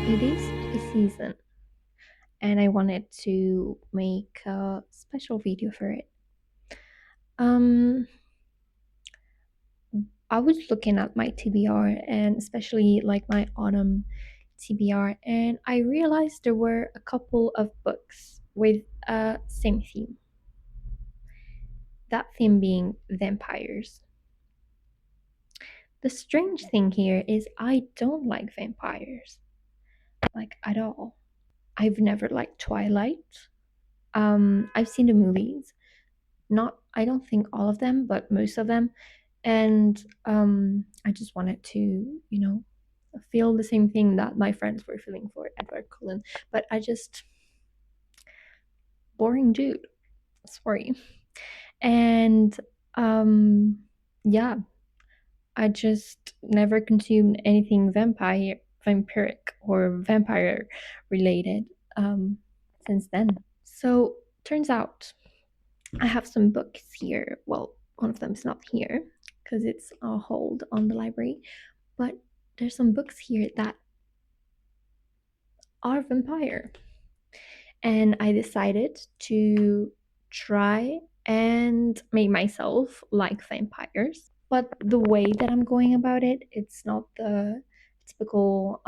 It is the season, and I wanted to make a special video for it. Um, I was looking at my TBR and especially like my autumn TBR, and I realized there were a couple of books with a same theme. That theme being vampires. The strange thing here is I don't like vampires, like at all. I've never liked Twilight. I've seen the movies, not I don't think all of them, but most of them, and I just wanted to, feel the same thing that my friends were feeling for Edward Cullen, but I just boring dude. Sorry. And yeah, I just never consumed anything vampiric or vampire related um since then. So turns out I have some books here. Well, one of them is not here because it's a hold on the library, but there's some books here that are vampire. And I decided to try and make myself like vampires. But the way that I'm going about it, it's not the typical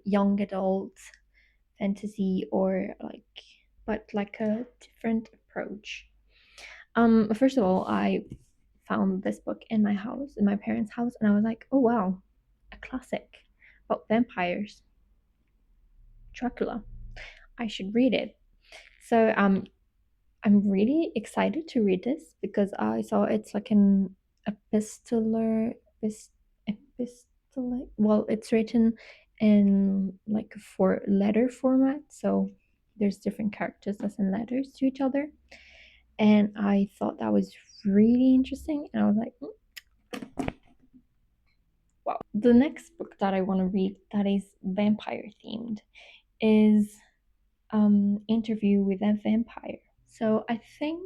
young adult fantasy or but like a different approach. First of all, I found this book in my house, in my parents' house, and I was like, oh wow, a classic about vampires, Dracula. I should read it. So I'm really excited to read this because I saw it's like an epistolar epistolar. Well, it's written in like for letter format, so there's different characters that send letters to each other, and I thought that was really interesting, and I was like, wow. The next book that I want to read that is vampire themed is Interview with a Vampire. So I think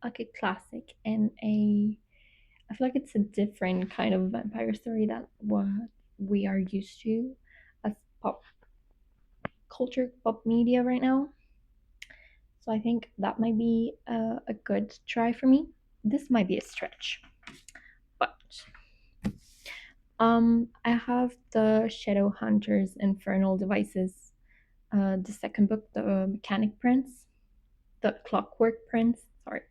like a classic and I feel like it's a different kind of vampire story than what we are used to as pop culture, pop media right now. So I think that might be a good try for me. This might be a stretch, but I have the Shadowhunters Infernal Devices, the second book, the Mechanic Prince, the Clockwork Prince. Sorry.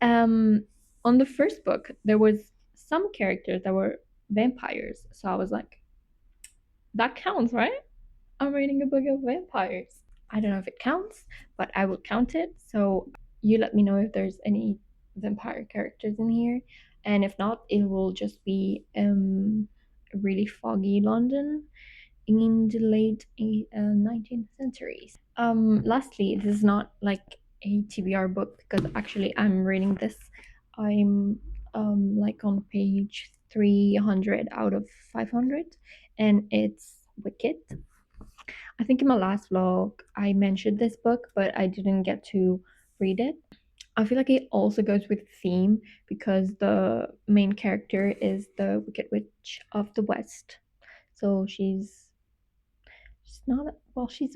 um, on the first book, there was some characters that were vampires, so I was like, that counts, right? I'm reading a book of vampires. I don't know if it counts, but I will count it. So you let me know if there's any vampire characters in here, and if not, it will just be really foggy London in the late 19th centuries. Lastly, this is not like a TBR book because actually I'm reading this. I'm like on page 300 out of 500, and it's Wicked. I think in my last vlog I mentioned this book, but I didn't get to read it. I feel like it also goes with theme because the main character is the Wicked Witch of the West. So she's not well, she's,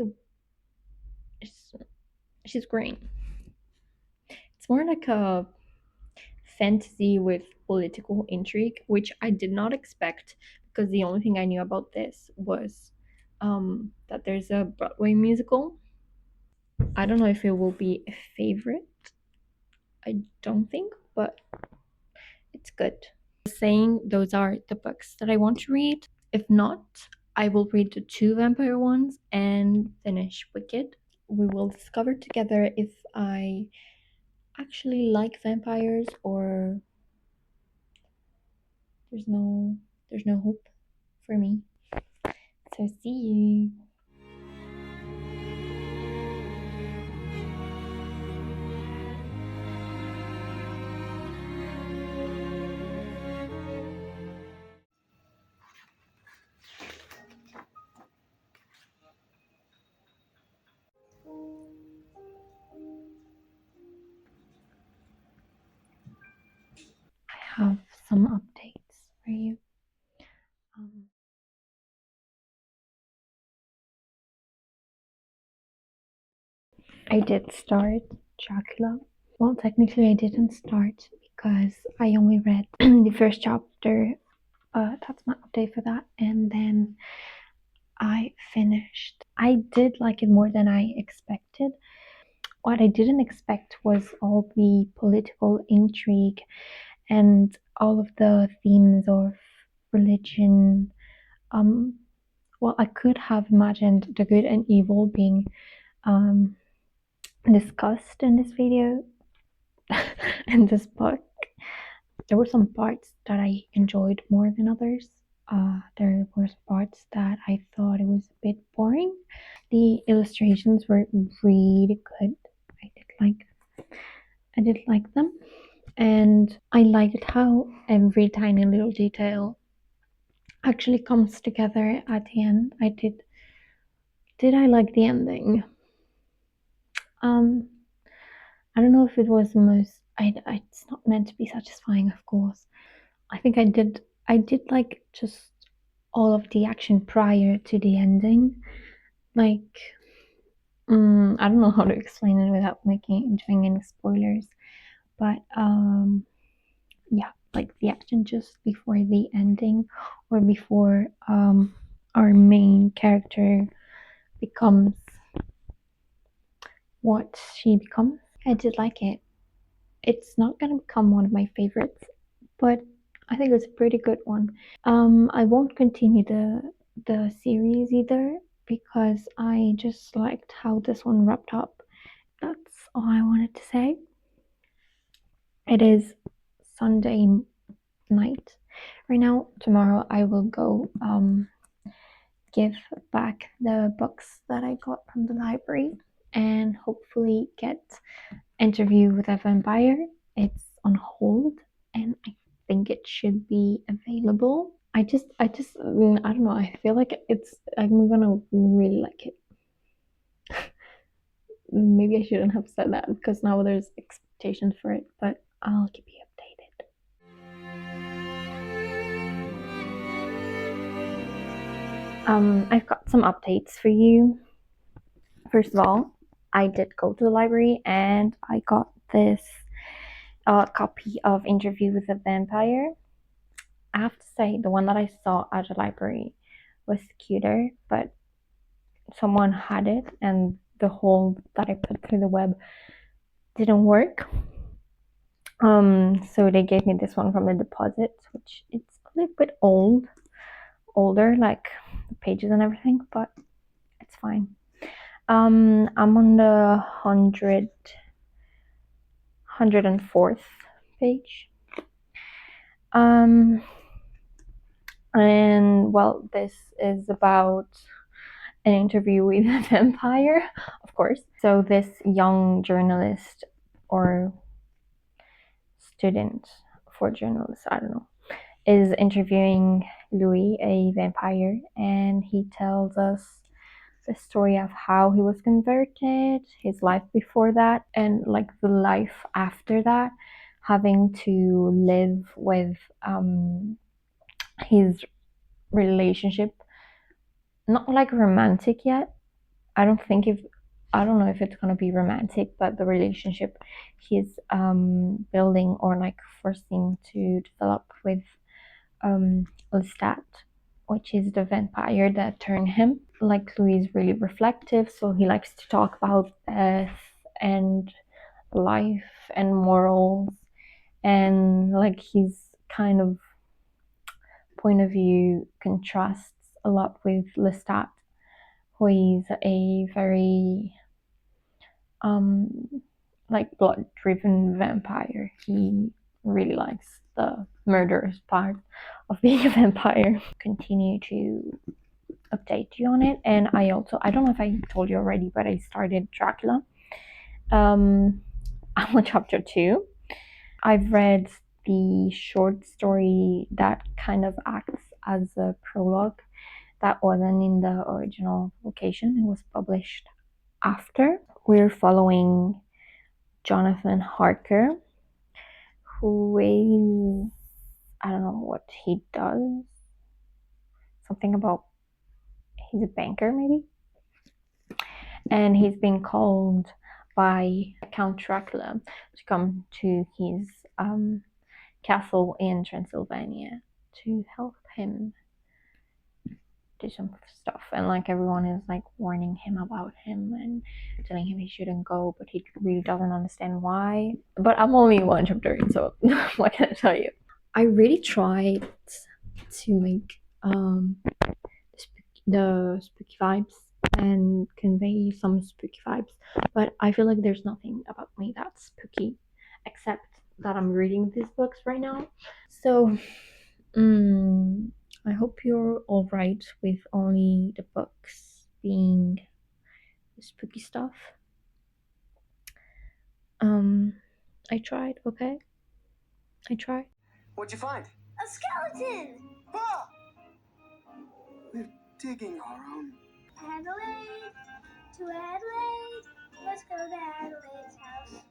she's green. It's more like a fantasy with political intrigue, which I did not expect because the only thing I knew about this was that there's a Broadway musical. I don't know if it will be a favorite. I don't think, but it's good. Saying those are the books that I want to read. If not, I will read the two vampire ones and finish Wicked. We will discover together if I actually like vampires or there's no hope for me. So see you. I have some updates for you. Um, I did start Dracula. Well, technically I didn't start because I only read the first chapter. That's my update for that. And then I finished. I did like it more than I expected. What I didn't expect was all the political intrigue and all of the themes of religion. Well, I could have imagined the good and evil being um, discussed in this video, in this book. There were some parts that I enjoyed more than others. There were parts that I thought it was a bit boring. The illustrations were really good. I did like them, and I liked how every tiny little detail actually comes together at the end. Did I like the ending? I don't know if it was the most. It's not meant to be satisfying, of course. I think I did. I did like just all of the action prior to the ending. Like, I don't know how to explain it without doing any spoilers, but yeah, like the action just before the ending, or before our main character becomes what she becomes. I did like it. It's not gonna become one of my favorites, but I think it's a pretty good one. I won't continue the series either because I just liked how this one wrapped up. That's all I wanted to say. It is Sunday night right now. Tomorrow I will go give back the books that I got from the library and hopefully get Interview with a Vampire. It's on hold and I think it should be available. I don't know. I feel like I'm gonna really like it. Maybe I shouldn't have said that because now there's expectations for it, but I'll keep you updated. I've got some updates for you. First of all, I did go to the library and I got this copy of Interview with a Vampire. I have to say, the one that I saw at the library was cuter, but someone had it and the hole that I put through the web didn't work. So they gave me this one from the deposit, which it's a little bit older, like the pages and everything, but it's fine. I'm on the 104th page. And well, this is about an interview with a vampire, of course. So this young journalist or student for journalists, I don't know, is interviewing Louis, a vampire, and he tells us the story of how he was converted, his life before that, and like the life after that, having to live with his relationship, not like romantic yet. I don't know if it's gonna be romantic, but the relationship he's building or like forcing to develop with Lestat, which is the vampire that turned him. Like Louis is really reflective, so he likes to talk about death and life and morals, and like his kind of point of view contrasts a lot with Lestat, who is a very like blood-driven vampire. He really likes the murderous part of being a vampire. Continue to update you on it, and I don't know if I told you already, but I started Dracula. I'm on chapter 2. I've read the short story that kind of acts as a prologue that wasn't in the original location. It was published after. We're following Jonathan Harker, who is, I don't know what he does. Something about, he's a banker maybe? And he's been called by Count Dracula to come to his castle in Transylvania to help him do some stuff, and like everyone is like warning him about him and telling him he shouldn't go, but he really doesn't understand why. But I'm only one chapter in, so what can I tell you? I really tried to make the spooky vibes and convey some spooky vibes, but I feel like there's nothing about me that's spooky except that I'm reading these books right now. So I hope you're all right with only the books being spooky stuff. I tried, okay? I tried. What'd you find? A skeleton! Ah! We're digging our own. Adelaide, to Adelaide. Let's go to Adelaide's house.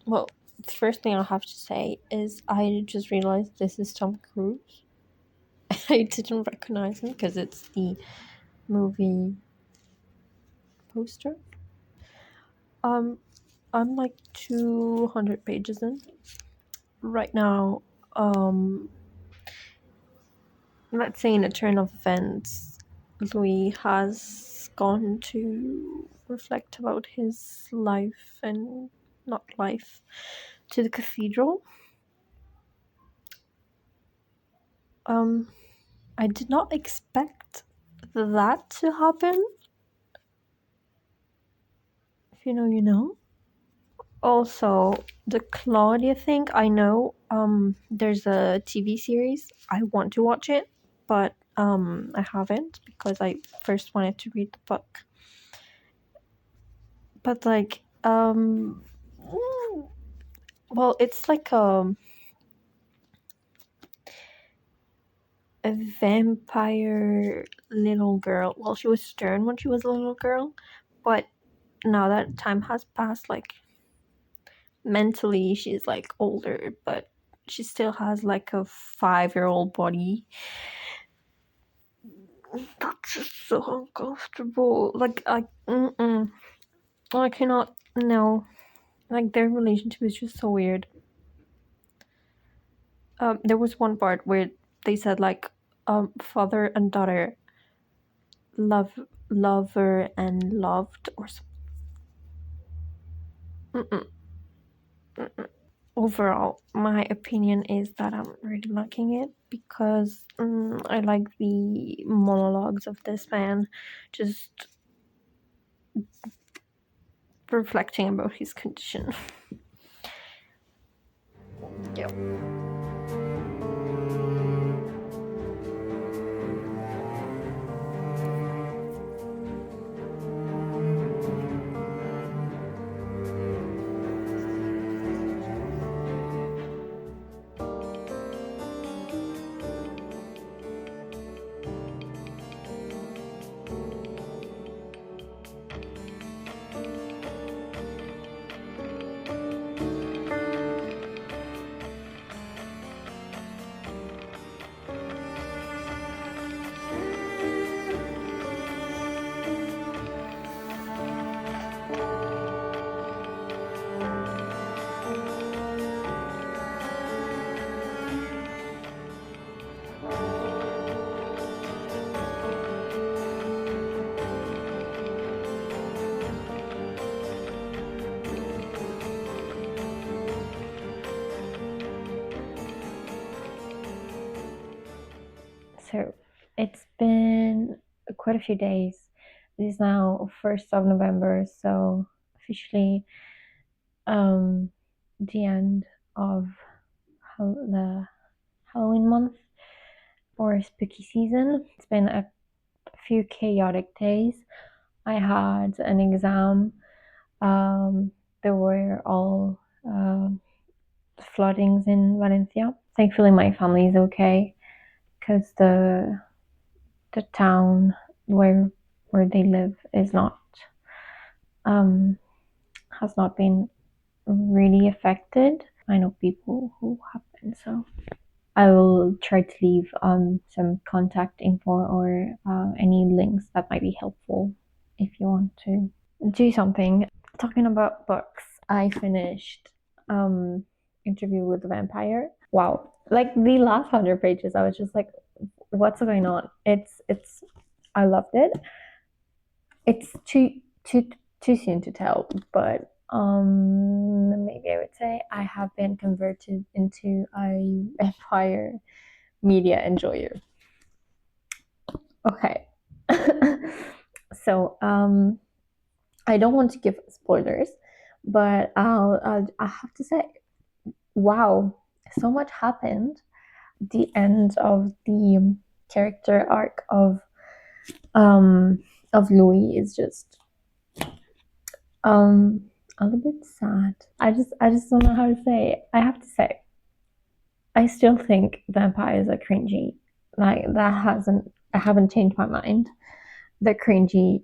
Well, the first thing I have to say is I just realized this is Tom Cruise. I didn't recognize him because it's the movie poster. I'm like 200 pages in right now. Let's say in a turn of events, Louis has gone to reflect about his life and not life to the cathedral. I did not expect that to happen. If you know, you know. Also, the Claudia thing, I know there's a TV series. I want to watch it, but I haven't because I first wanted to read the book. But like well, it's like a vampire little girl. Well, she was stern when she was a little girl, but now that time has passed, like mentally she's like older, but she still has like a 5-year-old body. That's just so uncomfortable. Like I cannot. No, like their relationship is just so weird. There was one part where they said like father and daughter lover and loved or something. Overall, my opinion is that I'm really liking it because I like the monologues of this man just reflecting about his condition. Yeah. So it's quite a few days. It is now 1st of November, so officially the end of the Halloween month or spooky season. It's been a few chaotic days. I had an exam. There were all floodings in Valencia. Thankfully, my family is okay because the town where they live is not has not been really affected. I know people who have been, so I will try to leave some contact info or any links that might be helpful if you want to do something. Talking about books, I finished Interview with the Vampire. Wow, like the last 100 pages, I was just like, what's going on? It's I loved it. It's too soon to tell, but maybe I would say I have been converted into a vampire media enjoyer. Okay. So I don't want to give spoilers, but I have to say, wow, so much happened. The end of the character arc of Louis is just a little bit sad. I just don't know how to say it. I have to say, I still think vampires are cringy. Like I haven't changed my mind. They're cringy,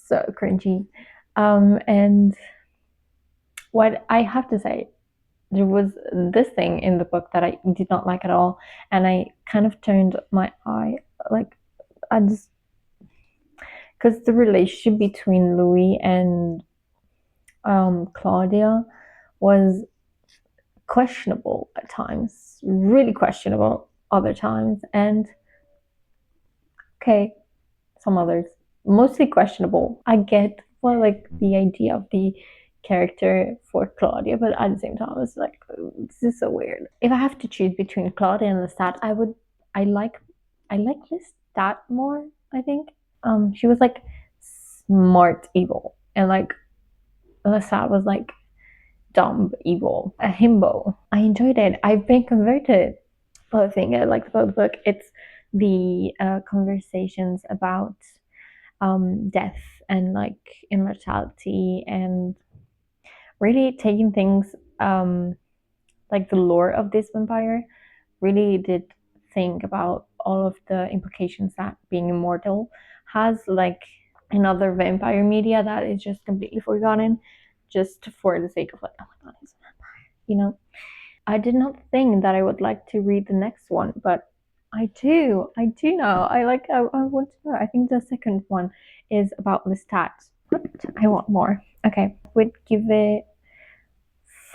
so cringy. And what I have to say, there was this thing in the book that I did not like at all, and I kind of turned my eye, like I just because the relationship between Louis and Claudia was questionable at times, really questionable other times, and okay, some others mostly questionable. I get well, like the idea of the character for Claudia, but at the same time, I was like, this is so weird. If I have to choose between Claudia and Lestat, I like Lestat more. I think she was like smart evil, and like Lestat was like dumb evil, a himbo. I enjoyed it. I've been converted. Other thing I liked about the book, it's the conversations about death and like immortality and really taking things like the lore of this vampire really did think about all of the implications that being immortal has, like in other vampire media that is just completely forgotten just for the sake of like, oh my god, he's a vampire, you know. I did not think that I would like to read the next one, but I do now. I want to know. I think the second one is about the stats. But I want more. Okay, would give it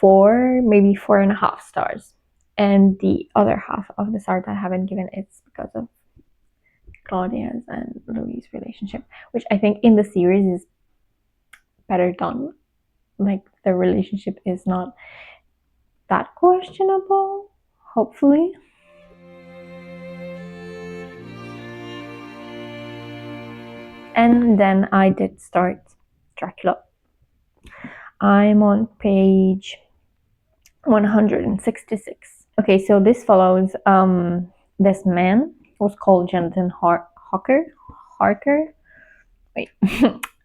4, maybe 4.5 stars. And the other half of the stars I haven't given it's because of Claudia's and Louis' relationship, which I think in the series is better done. Like the relationship is not that questionable, hopefully. And then I did start Dracula. I'm on page 166. Okay, so this follows this man was called Jonathan Harker. Wait,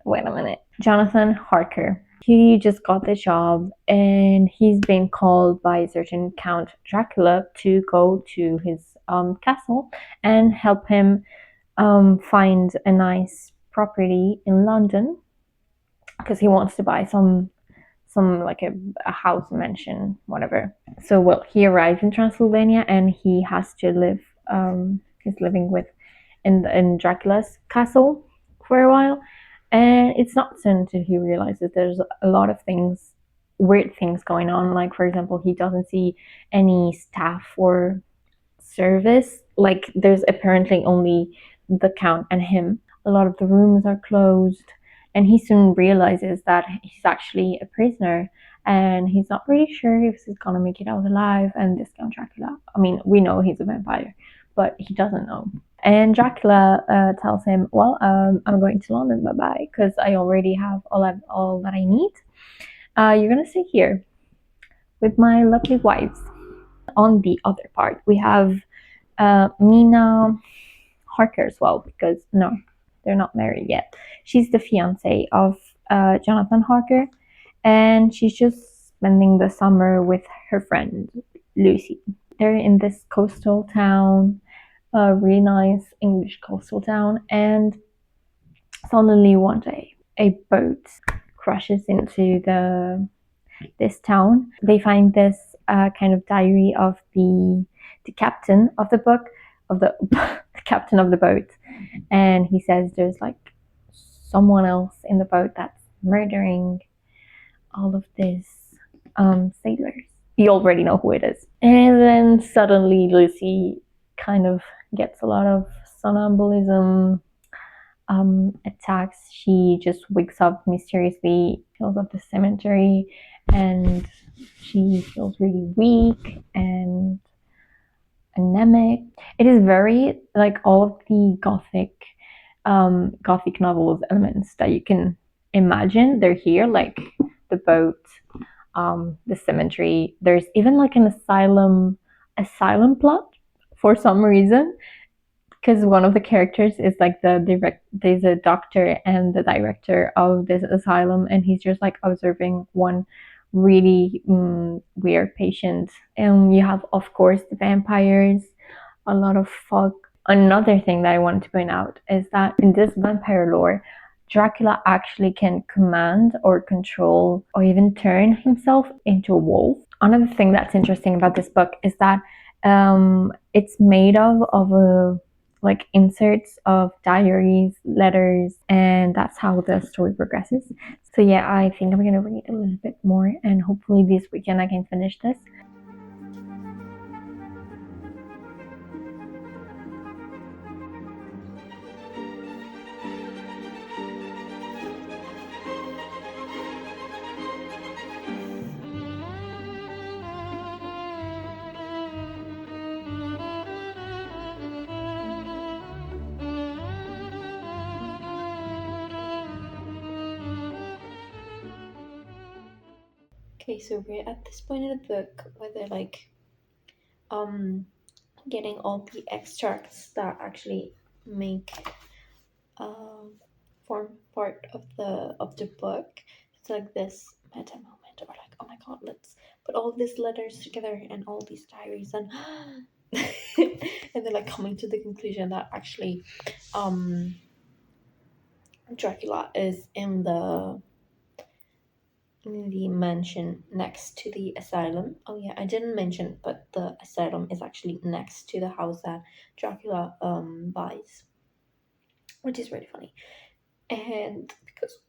wait a minute. Jonathan Harker. He just got the job and he's been called by a certain Count Dracula to go to his castle and help him find a nice property in London because he wants to buy some like a house, mansion, whatever. So well, he arrived in Transylvania and he has to live. He's living with in Dracula's castle for a while, and it's not soon until he realizes there's a lot of things, weird things going on. Like for example, he doesn't see any staff or service. Like there's apparently only the count and him. A lot of the rooms are closed, and he soon realizes that he's actually a prisoner and he's not really sure if he's gonna make it out alive. And this Count Dracula, I mean, we know he's a vampire, but he doesn't know. And Dracula tells him, well, I'm going to London, bye-bye, because I already have all that I need. You're going to stay here with my lovely wives. On the other part, we have Mina Harker as well, because no, they're not married yet. She's the fiance of Jonathan Harker, and she's just spending the summer with her friend Lucy. They're in this coastal town, a really nice English coastal town, and suddenly one day a boat crashes into this town. They find this kind of diary of the captain of the book of the, the captain of the boat, and he says there's like someone else in the boat that's murdering all of these sailors. You already know who it is. And then suddenly Lucy kind of gets a lot of somnambulism attacks. She just wakes up mysteriously, fills up the cemetery, and she feels really weak and anemic. It is very like all of the gothic novels elements that you can imagine. They're here, like the boat, the cemetery. There's even like an asylum plot for some reason, because one of the characters is like there's a doctor and the director of this asylum, and he's just like observing one really weird patient. And you have, of course, the vampires, a lot of fog. Another thing that I wanted to point out is that in this vampire lore, Dracula actually can command or control or even turn himself into a wolf. Another thing that's interesting about this book is that it's made of a like inserts of diaries, letters, and that's how the story progresses. So yeah, I think I'm gonna read a little bit more, and hopefully this weekend I can finish this. Okay, so we're at this point in the book where they're like getting all the extracts that actually make form part of the book. It's like this meta moment, or like, oh my god, let's put all these letters together and all these diaries, and and they're like coming to the conclusion that actually Dracula is in the mansion next to the asylum. Oh yeah, I didn't mention, but the asylum is actually next to the house that Dracula buys, which is really funny. And because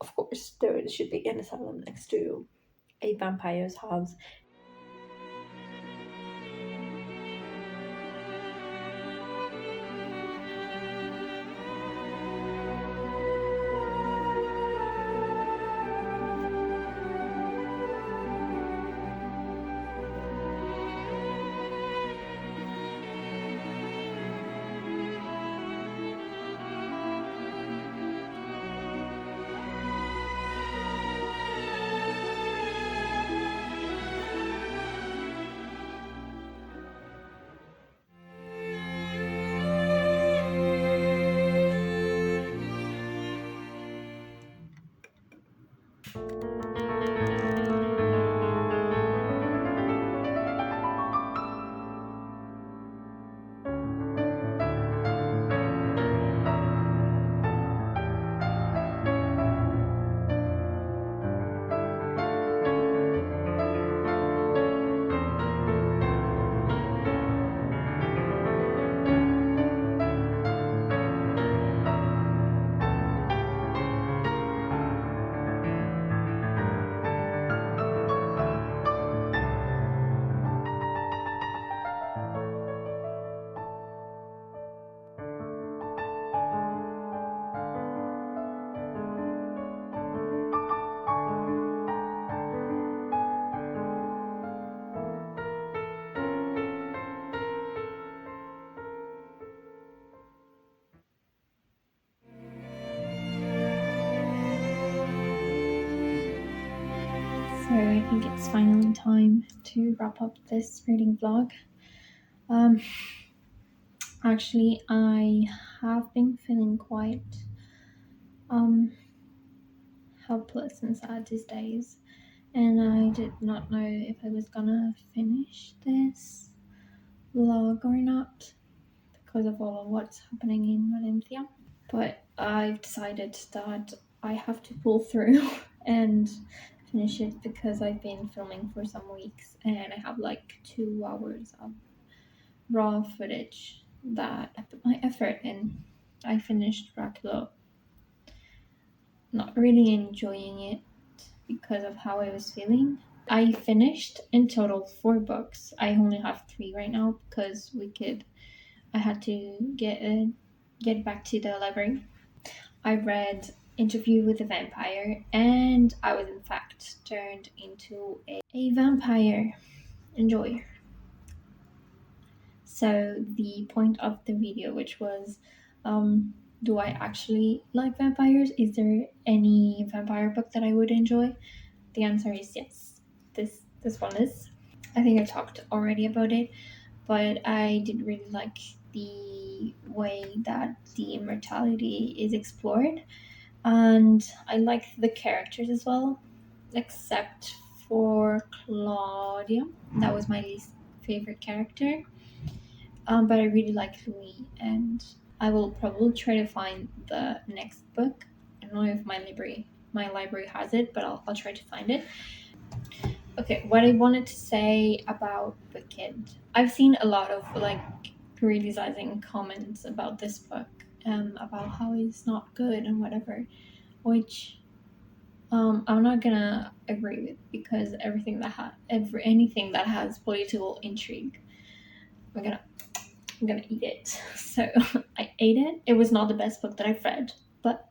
of course there should be an asylum next to a vampire's house. So I think it's finally time to wrap up this reading vlog. Actually, I have been feeling quite helpless and sad these days, and I did not know if I was gonna finish this vlog or not because of all of what's happening in Valencia. But I've decided that I have to pull through and finish it because I've been filming for some weeks and I have like 2 hours of raw footage that I put my effort in. I finished Dracula, not really enjoying it because of how I was feeling. I finished in total 4 books. I only have 3 right now because I had to get back to the library. I read Interview with a Vampire, and I was in fact turned into a vampire. Enjoy. So the point of the video, which was, do I actually like vampires? Is there any vampire book that I would enjoy? The answer is yes. This one is. I think I talked already about it, but I did really like the way that the immortality is explored, and I like the characters as well, except for Claudia. That was my least favorite character. But I really like Louis, and I will probably try to find the next book. I don't know if my library has it, but I'll try to find it. Okay, what I wanted to say about Wicked. I've seen a lot of like criticizing comments about this book, about how it's not good and whatever, which I'm not gonna agree with because anything that has political intrigue, I'm gonna eat it. So I ate it. It was not the best book that I've read, but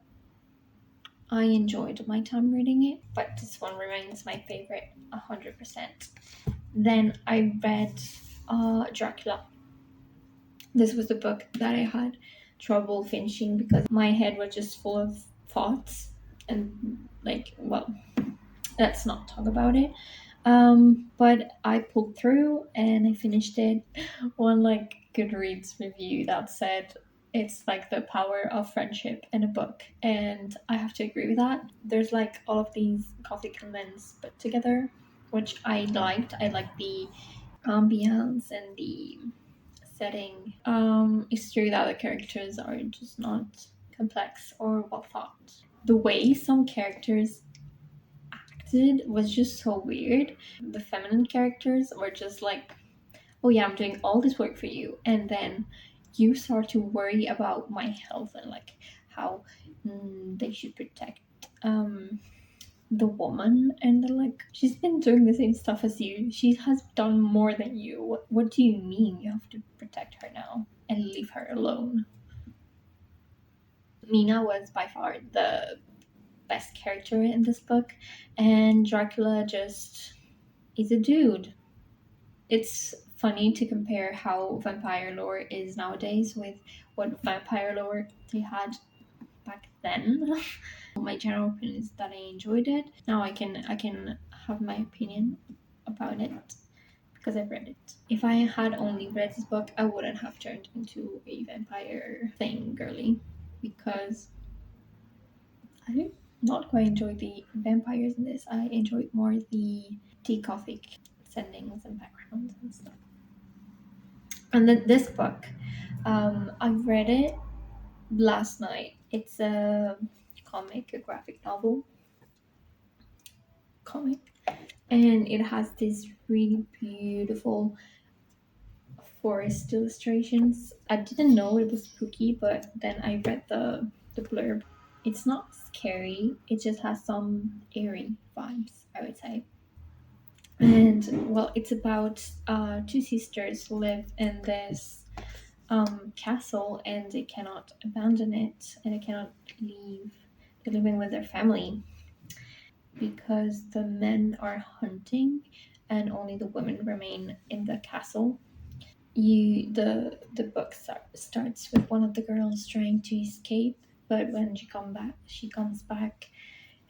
I enjoyed my time reading it. But this one remains my favorite, 100%. Then I read Dracula. This was the book that I had trouble finishing because my head was just full of thoughts and like, well, let's not talk about it. But I pulled through and I finished it. One like Goodreads review that said it's like the power of friendship in a book, and I have to agree with that. There's like all of these coffee comments put together, which I liked. I liked the ambience and the setting. It's true that the characters are just not complex or well thought. The way some characters acted was just so weird. The feminine characters were just like, oh yeah, I'm doing all this work for you, and then you start to worry about my health and like how they should protect the woman, and they're like, she's been doing the same stuff as you, she has done more than you, what do you mean you have to protect her now and leave her alone? Mina was by far the best character in this book, and Dracula just is a dude. It's funny to compare how vampire lore is nowadays with what vampire lore they had back then. My general opinion is that I enjoyed it. Now I can have my opinion about it because I've read it. If I had only read this book, I wouldn't have turned into a vampire thing girly, because I did not quite enjoy the vampires in this. I enjoyed more the tea-gothic settings and backgrounds and stuff. And then this book, I read it last night. It's a graphic novel comic, and it has these really beautiful forest illustrations. I didn't know it was spooky, but then I read the blurb. It's not scary. It just has some eerie vibes, I would say. And well, it's about 2 sisters who live in this castle, and they cannot abandon it, and they cannot leave. They're living with their family because the men are hunting, and only the women remain in the castle. The book starts with one of the girls trying to escape, but when she comes back,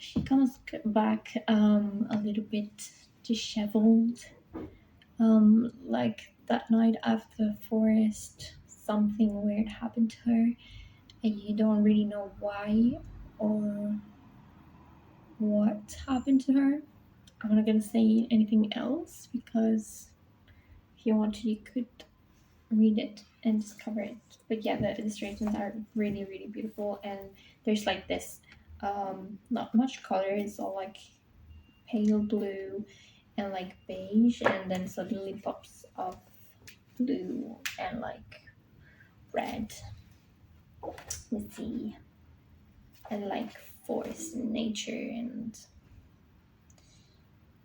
she comes back a little bit disheveled. Like that night after the forest, something weird happened to her, and you don't really know why or what happened to her. I'm not gonna say anything else because if you want to, you could read it and discover it. But yeah, the illustrations are really, really beautiful, and there's like this not much color, it's all like pale blue and like beige, and then suddenly pops up blue and like red. Let's see, and like forest and nature and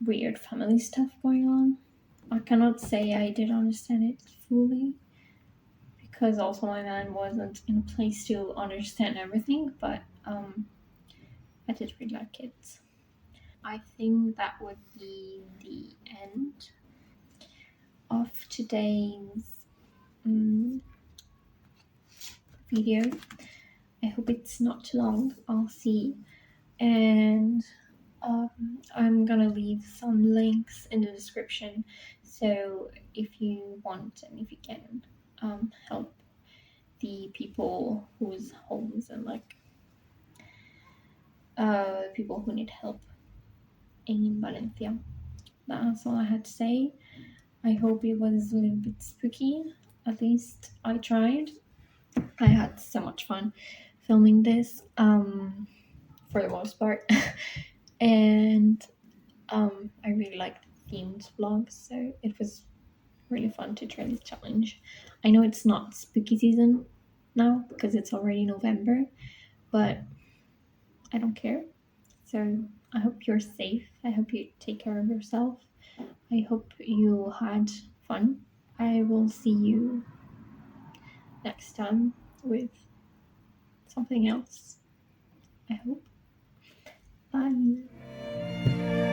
weird family stuff going on. I cannot say I did understand it fully because also my mind wasn't in a place to understand everything, but I did really like it. I think that would be the end of today's video. I hope it's not too long. I'll see. And I'm gonna leave some links in the description. So if you want and if you can help the people whose homes and like people who need help in Valencia. That's all I had to say. I hope it was a little bit spooky. At least I tried. I had so much fun filming this, for the most part. And I really liked themed vlogs, so it was really fun to try this challenge. I know it's not spooky season now because it's already November, but I don't care. So I hope you're safe. I hope you take care of yourself. I hope you had fun. I will see you next time with something else. I hope. Bye.